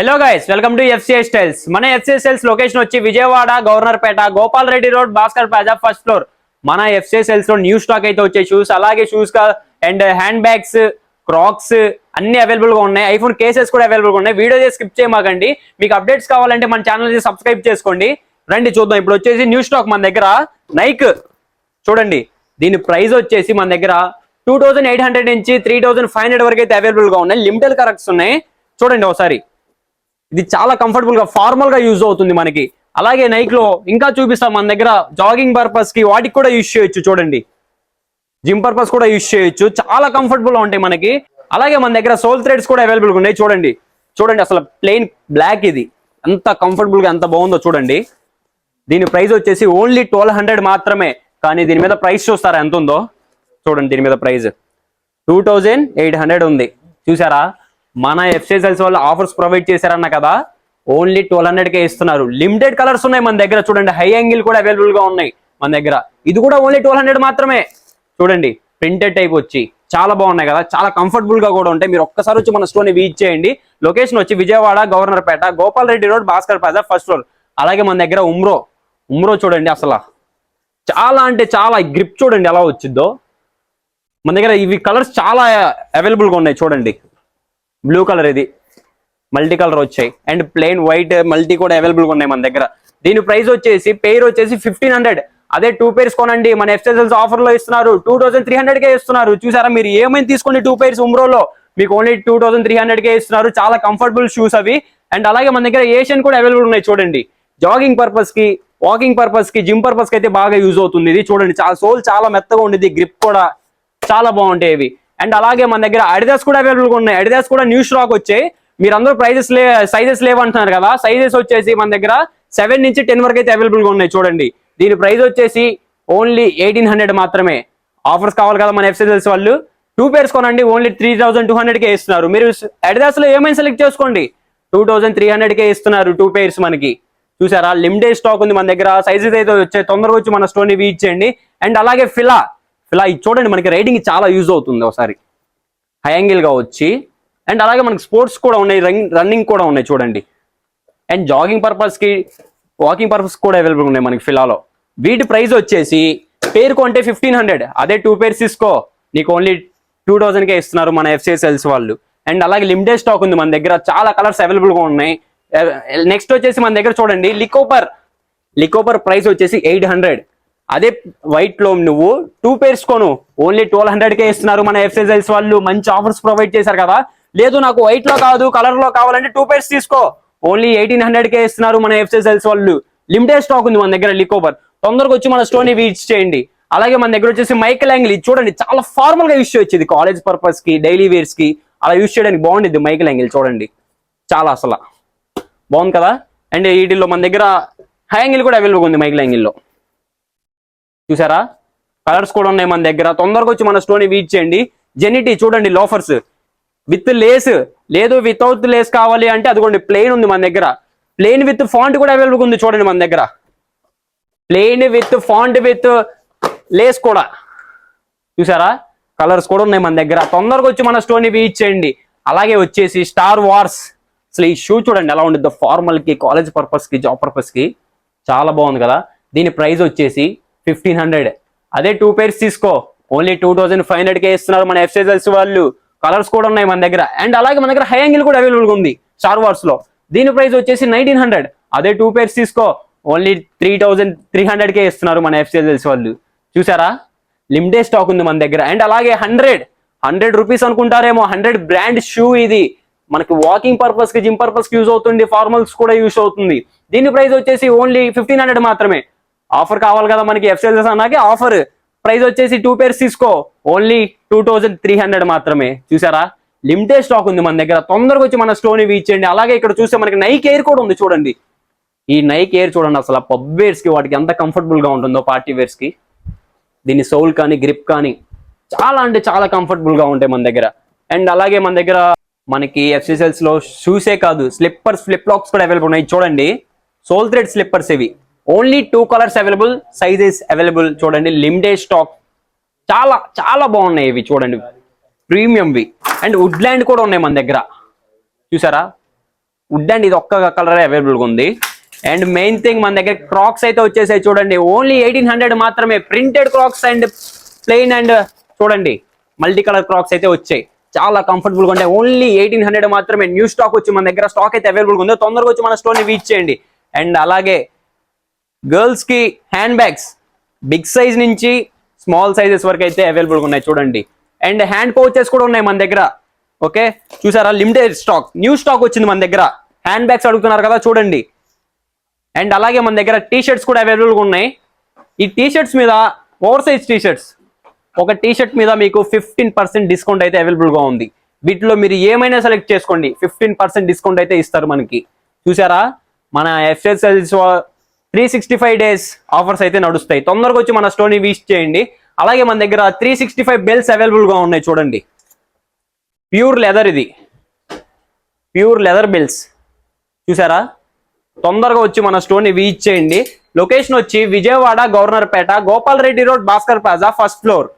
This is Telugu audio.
Hello guys, welcome to FCI styles. మన ఎఫ్సిఐ స్టైల్స్ లొకేషన్ వచ్చి Vijayawada, Governorpet, Gopal Reddy road, Bhaskar plaza first floor. మన ఎఫ్సిఐ స్టైల్స్ లో న్యూ స్టాక్ అయితే వచ్చే షూస్, అలాగే shoes and handbags, Crocs అన్ని అవైలబుల్ గా ఉన్నాయి. ఐఫోన్ కేసెస్ కూడా అవైలబుల్ గా ఉన్నాయి. వీడియో స్కిప్ చేయమాకండి. మీకు అప్డేట్స్ కావాలంటే మన ఛానల్ సబ్స్క్రైబ్ చేసుకోండి. రండి చూద్దాం. ఇప్పుడు వచ్చేసి న్యూ స్టాక్ మన దగ్గర నైక్ చూడండి. దీని ప్రైస్ వచ్చేసి మన దగ్గర 2800 నుంచి 3500 వరకు అయితే అవైలబుల్ గా ఉన్నాయి. లిమిటెడ్ కరెక్ట్స్ ఉన్నాయి. చూడండి ఒకసారి. ఇది చాలా కంఫర్టబుల్ గా ఫార్మల్ గా యూజ్ అవుతుంది మనకి. అలాగే నైక్ లో ఇంకా చూపిస్తాం మన దగ్గర జాగింగ్ పర్పస్ కి వాటికి కూడా యూజ్ చేయొచ్చు. చూడండి, జిమ్ పర్పస్ కూడా యూజ్ చేయొచ్చు. చాలా కంఫర్టబుల్ గా ఉంటాయి మనకి. అలాగే మన దగ్గర సోల్ థ్రెడ్స్ కూడా అవైలబుల్ గా ఉన్నాయి. చూడండి చూడండి అసలు ప్లెయిన్ బ్లాక్, ఇది ఎంత కంఫర్టబుల్ గా ఎంత బాగుందో చూడండి. దీని ప్రైస్ వచ్చేసి ఓన్లీ 1200 మాత్రమే. కానీ దీని మీద ప్రైస్ చూస్తారా ఎంత ఉందో చూడండి. దీని మీద ప్రైస్ 2800 ఉంది. చూసారా, మన ఎఫ్సిఐ స్టైల్స్ వాళ్ళు ఆఫర్స్ ప్రొవైడ్ చేశారన్న కదా. ఓన్లీ 1200కే ఇస్తున్నారు. లిమిటెడ్ కలర్స్ ఉన్నాయి మన దగ్గర. చూడండి, హై యాంగిల్ కూడా అవైలబుల్ గా ఉన్నాయి మన దగ్గర. ఇది కూడా ఓన్లీ 1200 మాత్రమే. చూడండి, ప్రింటెడ్ టైప్ వచ్చి చాలా బాగున్నాయి కదా. చాలా కంఫర్టబుల్ గా కూడా ఉంటాయి. మీరు ఒక్కసారి వచ్చి మన స్టోర్ ని విజిట్ చేయండి. లొకేషన్ వచ్చి Vijayawada, Governorpet, Gopal Reddy road, Bhaskar plaza first floor. అలాగే మన దగ్గర ఉమ్రో చూడండి. అసలు చాలా అంటే చాలా గ్రిప్ చూడండి ఎలా వచ్చిందో. మన దగ్గర ఇవి కలర్స్ చాలా అవైలబుల్ గా ఉన్నాయి. చూడండి, బ్లూ కలర్, ఇది మల్టీ కలర్ వచ్చాయి. అండ్ ప్లెయిన్ వైట్ మల్టీ కూడా అవైలబుల్ గా ఉన్నాయి మన దగ్గర. దీని ప్రైస్ వచ్చేసి పెయిర్ వచ్చేసి 1500. అదే 2 pairs కొనండి మన ఎఫ్సిఐ స్టైల్స్ ఆఫర్ లో ఇస్తున్నారు. 2300కే ఇస్తున్నారు. చూసారా, మీరు ఏమైనా తీసుకోండి 2 pairs ఉమ్రోలో మీకు ఓన్లీ 2300కే ఇస్తున్నారు. చాలా కంఫర్టబుల్ షూస్ అవి. అండ్ అలాగే మన దగ్గర ఏషియన్ కూడా అవైలబుల్ ఉన్నాయి. చూడండి, జాగింగ్ పర్పస్ కి, వాకింగ్ పర్పస్ కి, జిమ్ పర్పస్ కి అయితే బాగా యూజ్ అవుతుంది. ఇది చూడండి, చాలా సోల్ చాలా మెత్తగా ఉండేది. గ్రిప్ కూడా చాలా బాగుంటాయి ఇవి. అండ్ అలాగే మన దగ్గర అడిదాస్ కూడా అవైలబుల్ గా ఉన్నాయి. అడిదాస్ కూడా న్యూ స్టాక్ వచ్చాయి. మీరు అందరూ సైజెస్ లేవంటున్నారు కదా. సైజెస్ వచ్చేసి మన దగ్గర 7 నుంచి 10 వరకు అయితే అవైలబుల్ గా ఉన్నాయి. చూడండి, దీని ప్రైస్ వచ్చేసి ఓన్లీ 1800 మాత్రమే. ఆఫర్స్ కావాలి కదా మన ఎఫ్సిఐ స్టైల్స్ వాళ్ళు. 2 pairs కొనండి ఓన్లీ 3200కే ఇస్తున్నారు. మీరు అడిదాస్ లో ఏమైనా సెలెక్ట్ చేసుకోండి, 2300కే ఇస్తున్నారు 2 pairs మనకి. చూసారా, లిమిటెడ్ స్టాక్ ఉంది మన దగ్గర. సైజెస్ అయితే వచ్చాయి. తొందరగా వచ్చి మన స్టోర్ ని విజిట్ చేయండి. అండ్ అలాగే ఫిలా ఇది చూడండి, మనకి రైడింగ్ చాలా యూజ్ అవుతుంది. ఒకసారి హై యాంగిల్ గా వచ్చి. అండ్ అలాగే మనకి స్పోర్ట్స్ కూడా ఉన్నాయి, రన్నింగ్ కూడా ఉన్నాయి. చూడండి, అండ్ జాగింగ్ పర్పస్ కి, వాకింగ్ పర్పస్ కూడా అవైలబుల్ ఉన్నాయి మనకి ఫిలాలో. వీటి ప్రైస్ వచ్చేసి పేరు కొంటే 1500. అదే 2 pairs తీసుకో నీకు ఓన్లీ 2000కే ఇస్తున్నారు మన ఎఫ్సిఐ స్టైల్స్ వాళ్ళు. అండ్ అలాగే లిమిటెడ్ స్టాక్ ఉంది మన దగ్గర. చాలా కలర్స్ అవైలబుల్ గా ఉన్నాయి. నెక్స్ట్ వచ్చేసి మన దగ్గర చూడండి లికోపర్ ప్రైస్ వచ్చేసి 800. అదే వైట్ లో నువ్వు 2 pairs కొను ఓన్లీ 1200కే ఇస్తున్నారు మన ఎఫ్సిఐ స్టైల్స్ వాళ్ళు. మంచి ఆఫర్స్ ప్రొవైడ్ చేశారు కదా. లేదు నాకు వైట్ లో కాదు కలర్ లో కావాలంటే 2 pairs తీసుకో ఓన్లీ 1800కే ఇస్తున్నారు మన ఎఫ్సిఐ స్టైల్స్ వాళ్ళు. లిమిటెడ్ స్టాక్ ఉంది మన దగ్గర లికోపర్. తొందరగా వచ్చి మన స్టోర్ ని విజిట్ చేయండి. అలాగే మన దగ్గర వచ్చేసి మైకెల్ యాంగిల్. ఇది చూడండి, చాలా ఫార్మల్ గా యూజ్ చేయొచ్చు. ఇది కాలేజ్ పర్పస్ కి, డైలీ వేర్స్ కి అలా యూజ్ చేయడానికి బాగుంటుంది మైకెల్ యాంగిల్. చూడండి, చాలా అసలు బాగుంది కదా. అండ్ వీటిల్లో మన దగ్గర హై యాంగిల్ కూడా అవైలబుల్ ఉంది మైకెల్ యాంగిల్ లో. చూసారా, కలర్స్ కూడా ఉన్నాయి మన దగ్గర. తొందరగా వచ్చి మన స్టోర్ ని విజిట్ చేయండి. జెనిటీ చూడండి, లోఫర్స్ విత్ లేస్, లేదు వితౌట్ లేస్ కావాలి అంటే అదిగోండి ప్లెయిన్ ఉంది మన దగ్గర. ప్లెయిన్ విత్ ఫాంట్ కూడా అవైలబుల్ ఉంది. చూడండి మన దగ్గర plain with font with lace కూడా. చూసారా, కలర్స్ కూడా ఉన్నాయి మన దగ్గర. తొందరగా వచ్చి మన స్టోర్ ని విజిట్ చేయండి. అలాగే వచ్చేసి స్టార్ వార్స్. అసలు ఈ షూ చూడండి ఎలా ఉంటుంది. ఫార్మల్ కి, కాలేజ్ పర్పస్ కి, జాబ్ పర్పస్ కి చాలా బాగుంది కదా. దీని ప్రైస్ వచ్చేసి 1500. అదే 2 pairs తీసుకో ఓన్లీ 2500కే ఇస్తున్నారు మన ఎఫ్సిఐ స్టైల్స్ వాళ్ళు. కలర్స్ కూడా ఉన్నాయి మన దగ్గర. అండ్ అలాగే మన దగ్గర హై యాంగిల్ కూడా అవైలబుల్ గా ఉంది స్టార్ వార్స్ లో. దీని ప్రైస్ వచ్చేసి 1900. అదే 2 pairs తీసుకో ఓన్లీ 3300కే ఇస్తున్నారు మన ఎఫ్సిఐ స్టైల్స్ వాళ్ళు. చూసారా, లిమిటెడ్ స్టాక్ ఉంది మన దగ్గర. అండ్ అలాగే 100 రూపీస్ అనుకుంటారేమో, 100 బ్రాండ్ షూ. ఇది మనకి వాకింగ్ పర్పస్ కి, జిమ్ పర్పస్ కి యూజ్ అవుతుంది. ఫార్మల్స్ కూడా యూజ్ అవుతుంది. దీని ప్రైస్ వచ్చేసి ఓన్లీ 1500 మాత్రమే. ఆఫర్ కావాలి కదా మనకి ఎఫ్సిఐ స్టైల్స్ అన్నాకే ఆఫర్. ప్రైస్ వచ్చేసి 2 pairs తీసుకో ఓన్లీ 2300 మాత్రమే. చూసారా, లిమిటెడ్ స్టాక్ ఉంది మన దగ్గర. తొందరగా వచ్చి మన స్టోర్ ని విజిట్ చేయండి. అలాగే ఇక్కడ చూస్తే మనకి నైక్ ఎయిర్ కూడా ఉంది. చూడండి, ఈ నైక్ ఎయిర్ చూడండి అసలు పబ్ వేర్స్ కి వాటికి ఎంత కంఫర్టబుల్ గా ఉంటుందో, పార్టీ వేర్స్ కి. దీని సోల్ కానీ, గ్రిప్ కానీ చాలా అంటే చాలా కంఫర్టబుల్ గా ఉంటాయి మన దగ్గర. అండ్ అలాగే మన దగ్గర మనకి ఎఫ్సిఐ స్టైల్స్ లో షూసే కాదు, స్లిప్పర్స్, ఫ్లిప్ ఫ్లాప్స్ కూడా అవైలబుల్ ఉన్నాయి. చూడండి, సోల్ థ్రెడ్ స్లిప్పర్స్ ఇవి. Only 2 colours available, sizes available. చూడండి, లిమిటెడ్ స్టాక్. చాలా చాలా బాగున్నాయి ఇవి. చూడండి, ప్రీమియంవి. అండ్ వుడ్ ల్యాండ్ కూడా ఉన్నాయి మన దగ్గర. చూసారా, వుడ్ అండ్ ఇది ఒక్క కలర్ అవైలబుల్ గా ఉంది. అండ్ మెయిన్ థింగ్ మన దగ్గర క్రాక్స్ అయితే వచ్చేసాయి చూడండి, ఓన్లీ 1800 మాత్రమే. Printed Crocs and plain and చూడండి మల్టీ కలర్ క్రాక్స్ అయితే వచ్చాయి, చాలా కంఫర్టబుల్ గా ఉంటాయి. ఓన్లీ 1800 మాత్రమే. న్యూ స్టాక్ వచ్చి మన దగ్గర స్టాక్ అయితే అవైలబుల్ గా ఉంది, తొందరగా వచ్చి మన స్టోర్ ని విజిట్ చేయండి. అండ్ అలాగే గర్ల్స్ కి హ్యాండ్ బ్యాగ్స్ బిగ్ సైజ్ నుంచి స్మాల్ సైజెస్ వరకు అయితే అవైలబుల్ గా ఉన్నాయి చూడండి. అండ్ హ్యాండ్ పౌచెస్ కూడా ఉన్నాయి మన దగ్గర. ఓకే చూసారా, లిమిటెడ్ స్టాక్, న్యూ స్టాక్ వచ్చింది మన దగ్గర. హ్యాండ్ బ్యాగ్స్ అడుగుతున్నారు కదా చూడండి. అండ్ అలాగే మన దగ్గర టీ షర్ట్స్ కూడా అవైలబుల్ గా ఉన్నాయి. ఈ టీ షర్ట్స్ మీద ఓవర్ సైజ్ టీ షర్ట్స్, ఒక టీ షర్ట్ మీద మీకు 15% డిస్కౌంట్ అయితే అవైలబుల్ గా ఉంది. వీటిలో మీరు ఏమైనా సెలెక్ట్ చేసుకోండి, 15% డిస్కౌంట్ అయితే ఇస్తారు మనకి. చూసారా, మన ఎఫ్ఎస్ఎల్స్ 365 డేస్ ఆఫర్స్ అయితే నడుస్తాయి. తొందరగా వచ్చి మన స్టోర్ ని విజిట్ చేయండి. అలాగే మన దగ్గర 365 బెల్ట్స్ అవైలబుల్ గా ఉన్నాయి చూడండి. ప్యూర్ లెదర్, ఇది ప్యూర్ లెదర్ బెల్ట్స్ చూసారా. తొందరగా వచ్చి మన స్టోర్ ని విజిట్ చేయండి. లొకేషన్ వచ్చి Vijayawada, Governorpet, Gopal Reddy road, Bhaskar plaza, first floor.